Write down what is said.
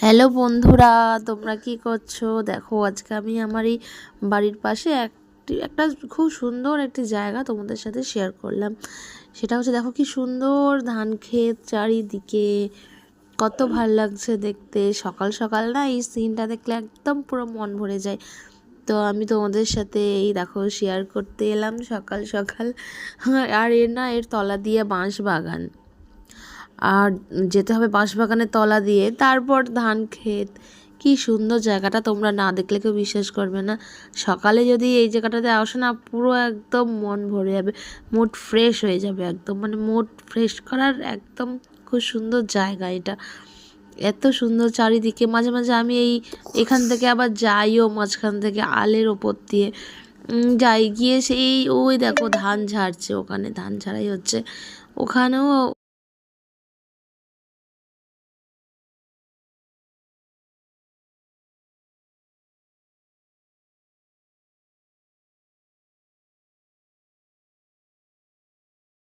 Hello বন্ধুরা, তোমরা কি করছো? দেখো আজকে আমি আমার এই বাড়ির পাশে একটা খুব সুন্দর একটি জায়গা তোমাদের সাথে শেয়ার করলাম। সেটা হচ্ছে, দেখো কি সুন্দর ধান ক্ষেত চারিদিকে, কত ভাল লাগছে দেখতে। সকাল সকাল না এই সিনটা দেখলে একদম পুরো মন ভরে যায়। তো আমি তোমাদের সাথে এই দেখো শেয়ার করতে এলাম সকাল সকাল। আর এর তলা দিয়ে বাঁশ বাগান, আর যেতে হবে বাঁশবাগানের তলা দিয়ে, তারপর ধান ক্ষেত। কি সুন্দর জায়গাটা, তোমরা না দেখলে কেউ বিশ্বাস করবে না। সকালে যদি এই জায়গাটাতে আসো না, পুরো একদম মন ভরে যাবে, মুড ফ্রেশ হয়ে যাবে একদম, মানে মুড ফ্রেশ করার একদম খুব সুন্দর জায়গা এটা। এত সুন্দর চারিদিকে। মাঝে মাঝে আমি এখান থেকে আবার যাইও, মাঝখান থেকে আলের ওপর দিয়ে যাই, গিয়ে সেই ওই দেখো ধান ঝাড়ছে, ওখানে ধান ঝাড়াই হচ্ছে। ওখানেও